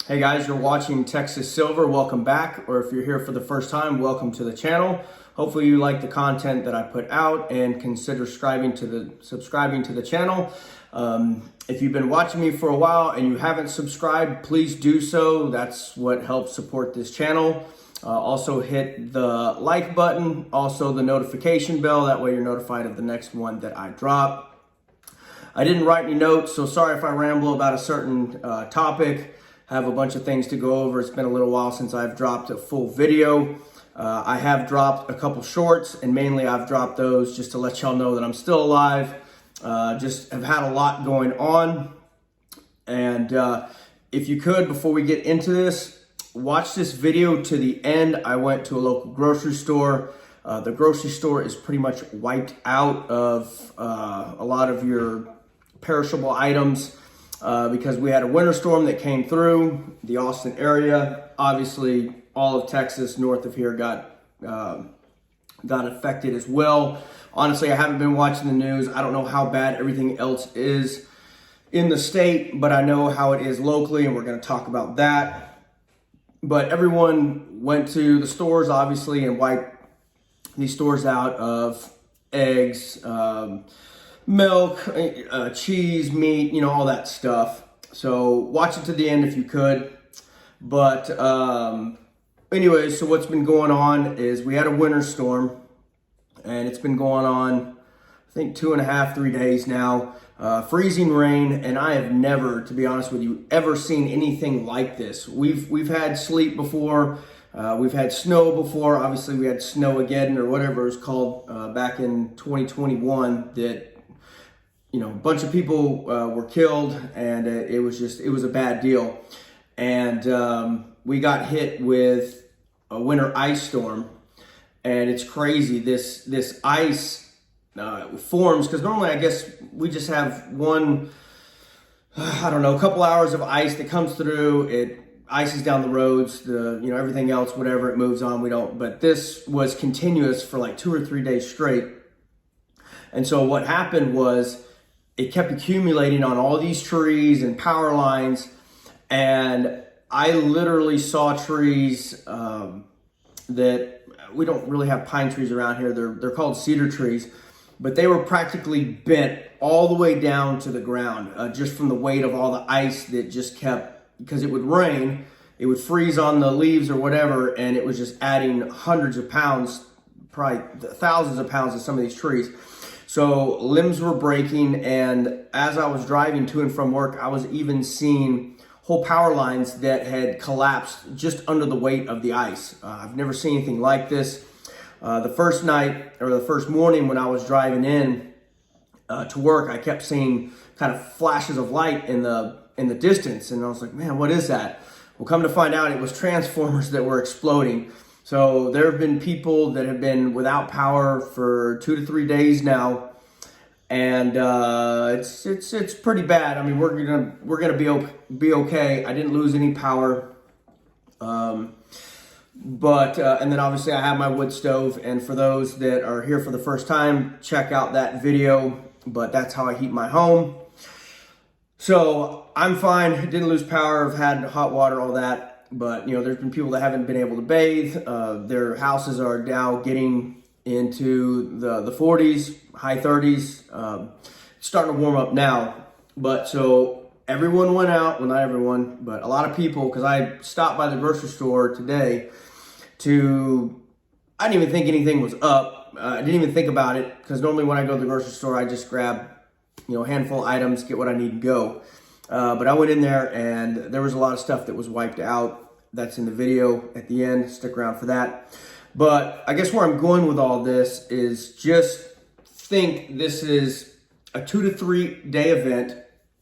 Hey guys, you're watching Texas Silver. Welcome back, or if you're here for the first time, welcome to the channel. Hopefully you like the content that I put out and consider subscribing to the channel. If you've been watching me for a while and you haven't subscribed, please do so. That's what helps support this channel. Also hit the like button, also the notification bell. That way you're notified of the next one that I drop. I didn't write any notes, so sorry if I ramble about a certain topic. Have a bunch of things to go over. It's been a little while since I've dropped a full video. I have dropped a couple shorts, and mainly I've dropped those just to let y'all know that I'm still alive. Just have had a lot going on. And if you could, before we get into this, watch this video to the end. I went to a local grocery store. The grocery store is pretty much wiped out of a lot of your perishable items. Because we had a winter storm that came through the Austin area. Obviously, all of Texas north of here got affected as well. Honestly, I haven't been watching the news. I don't know how bad everything else is in the state, but I know how it is locally, and we're going to talk about that. But everyone went to the stores, obviously, and wiped these stores out of eggs, milk, cheese, meat, you know, all that stuff. So watch it to the end if you could. But anyway, so what's been going on is we had a winter storm, and it's been going on, I think 2.5, 3 days now. Freezing rain, and I have never, to be honest with you, ever seen anything like this. We've had sleet before. We've had snow before. Obviously, we had Snowmageddon or whatever it was called back in 2021 that, you know, a bunch of people were killed, and it was a bad deal. And we got hit with a winter ice storm, and it's crazy. This ice forms, because normally I guess we just have one, I don't know, a couple hours of ice that comes through. It ices down the roads, everything else, whatever, it moves on. We don't, but this was continuous for like 2 or 3 days straight. And so what happened was, it kept accumulating on all these trees and power lines, and I literally saw trees that we don't really have pine trees around here. They're called cedar trees, but they were practically bent all the way down to the ground just from the weight of all the ice that just kept, because it would rain, it would freeze on the leaves or whatever, and it was just adding hundreds of pounds, probably thousands of pounds to some of these trees. So limbs were breaking, and as I was driving to and from work, I was even seeing whole power lines that had collapsed just under the weight of the ice. I've never seen anything like this. The first night, or the first morning when I was driving in to work, I kept seeing kind of flashes of light in the distance, and I was like, man, what is that? Well, come to find out, it was transformers that were exploding. So there have been people that have been without power for 2 to 3 days now, and it's pretty bad. I mean, we're gonna be okay. I didn't lose any power, but and then obviously I have my wood stove. And for those that are here for the first time, check out that video. But that's how I heat my home. So I'm fine. Didn't lose power. I've had hot water, all that. But, there's been people that haven't been able to bathe. Their houses are now getting into the 40s, high 30s. It's starting to warm up now. But so everyone went out. Well, not everyone, but a lot of people, because I stopped by the grocery store today I didn't even think anything was up. I didn't even think about it, because normally when I go to the grocery store, I just grab, a handful of items, get what I need to go. But I went in there, and there was a lot of stuff that was wiped out. That's in the video at the end. Stick around for that. But I guess where I'm going with all this is just think this is a 2 to 3 day event.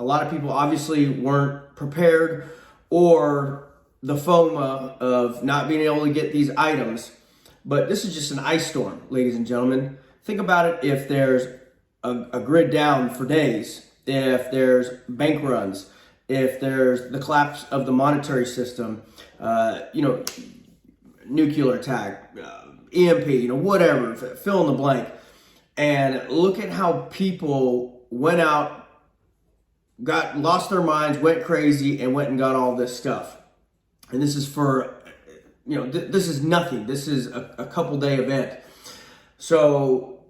A lot of people obviously weren't prepared, or the FOMA of not being able to get these items. But this is just an ice storm, ladies and gentlemen. Think about it. If there's a grid down for days, if there's bank runs, if there's the collapse of the monetary system, nuclear attack, EMP, whatever, fill in the blank. And look at how people went out, lost their minds, went crazy, and went and got all this stuff. And this is for, this is nothing. This is a couple day event. So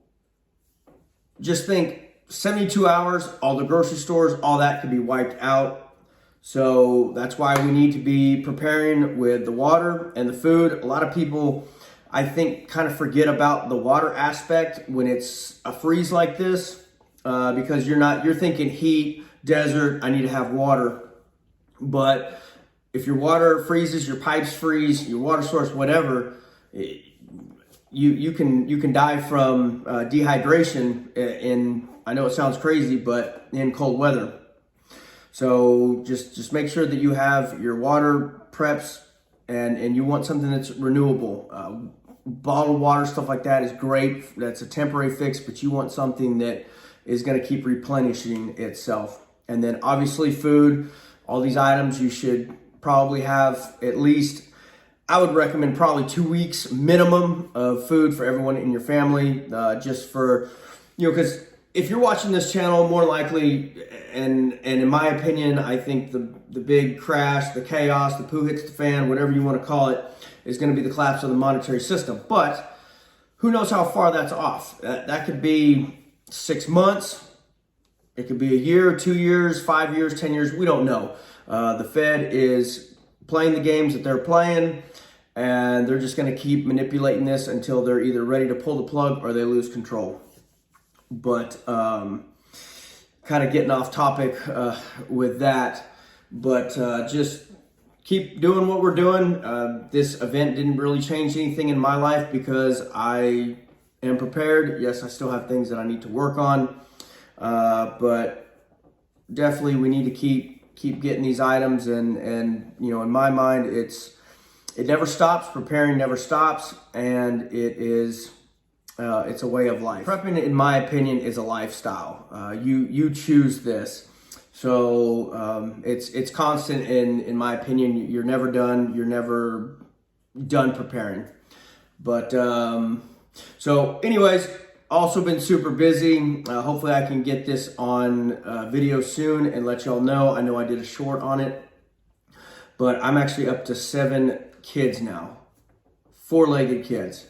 just think 72 hours, all the grocery stores, all that could be wiped out. So that's why we need to be preparing with the water and the food. A lot of people, I think, kind of forget about the water aspect when it's a freeze like this, because you're thinking heat, desert, I need to have water. But if your water freezes, your pipes freeze, your water source, whatever, you can die from dehydration in, I know it sounds crazy, but in cold weather. So just make sure that you have your water preps, and you want something that's renewable. Bottled water, stuff like that is great. That's a temporary fix, but you want something that is going to keep replenishing itself. And then obviously food, all these items you should probably have at least, I would recommend probably 2 weeks minimum of food for everyone in your family, just for, because if you're watching this channel, more likely, and in my opinion, I think the big crash, the chaos, the poo hits the fan, whatever you want to call it, is going to be the collapse of the monetary system. But who knows how far that's off? That could be 6 months. It could be a year, 2 years, 5 years, 10 years. We don't know. The Fed is playing the games that they're playing, and they're just going to keep manipulating this until they're either ready to pull the plug or they lose control. But kind of getting off topic with that, but just keep doing what we're doing. This event didn't really change anything in my life because I am prepared. Yes, I still have things that I need to work on, but definitely we need to keep getting these items, and in my mind, it never stops. Preparing never stops, and it's a way of life. Prepping, in my opinion, is a lifestyle. You choose this. So it's constant, in my opinion. You're never done. You're never done preparing. But so anyways, also been super busy. Hopefully I can get this on video soon and let y'all know. I know I did a short on it, but I'm actually up to 7 kids now, 4-legged kids.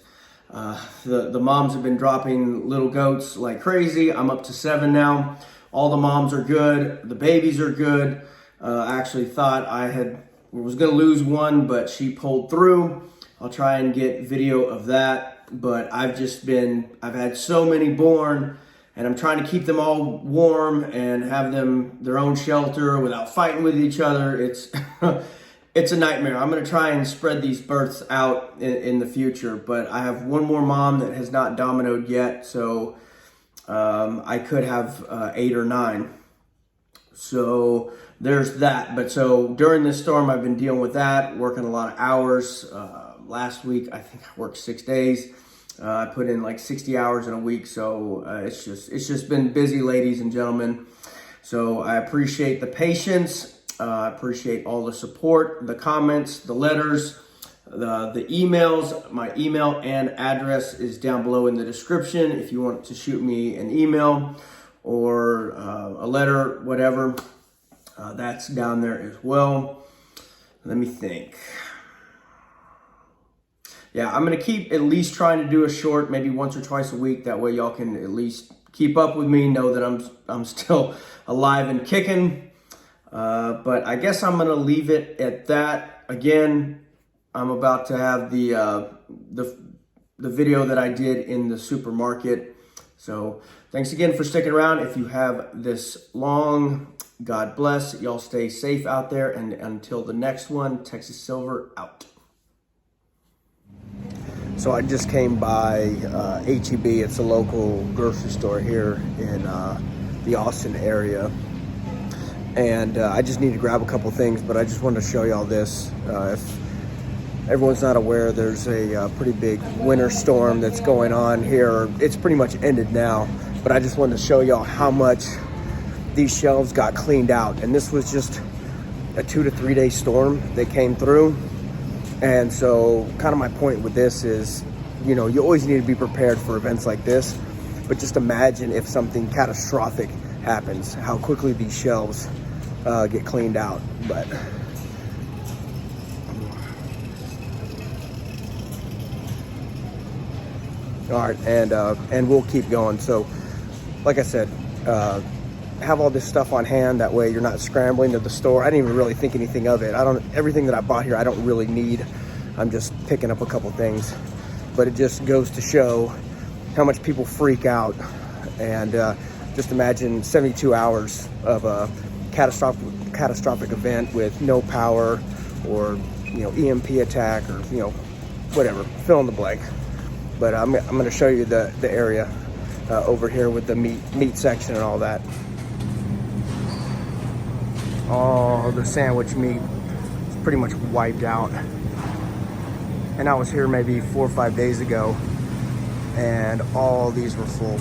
The moms have been dropping little goats like crazy. I'm up to 7 now. All the moms are good. The babies are good. I actually thought I was going to lose one, but she pulled through. I'll try and get video of that. But I've had so many born, and I'm trying to keep them all warm and have them their own shelter without fighting with each other. It's it's a nightmare. I'm going to try and spread these births out in the future, but I have one more mom that has not dominoed yet, so I could have 8 or 9. So there's that. But so during this storm, I've been dealing with that, working a lot of hours. Last week, I think I worked 6 days. I put in like 60 hours in a week, so it's just been busy, ladies and gentlemen. So I appreciate the patience. I appreciate all the support, the comments, the letters, the emails. My email and address is down below in the description. If you want to shoot me an email or a letter, whatever, that's down there as well. Let me think. Yeah, I'm going to keep at least trying to do a short, maybe once or twice a week. That way y'all can at least keep up with me, know that I'm still alive and kicking. But I guess I'm going to leave it at that. Again, I'm about to have the video that I did in the supermarket. So thanks again for sticking around. If you have this long, God bless. Y'all stay safe out there. And until the next one, Texas Silver out. So I just came by HEB. It's a local grocery store here in the Austin area. And I just need to grab a couple things, but I just wanted to show y'all this. If everyone's not aware, there's a pretty big winter storm that's going on here. It's pretty much ended now, but I just wanted to show y'all how much these shelves got cleaned out. And this was just a 2 to 3 day storm that came through. And so kind of my point with this is, you always need to be prepared for events like this, but just imagine if something catastrophic happens, how quickly these shelves get cleaned out. But All right, and we'll keep going. So, like I said, have all this stuff on hand. That way, you're not scrambling to the store. I didn't even really think anything of it. Everything that I bought here, I don't really need. I'm just picking up a couple things, but it just goes to show how much people freak out. And just imagine 72 hours of a catastrophic event with no power, or EMP attack, or whatever, fill in the blank. But I'm going to show you the area over here with the meat section and all that. All the sandwich meat is pretty much wiped out. And I was here maybe 4 or 5 days ago, and all these were full.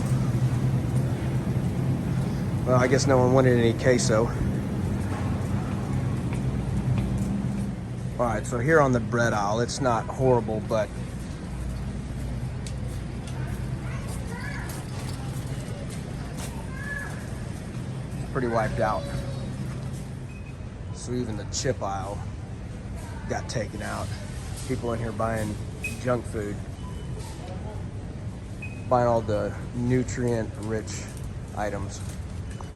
Well, I guess no one wanted any queso. All right, so here on the bread aisle, it's not horrible, but it's pretty wiped out. So even the chip aisle got taken out. People in here buying junk food, buying all the nutrient-rich items.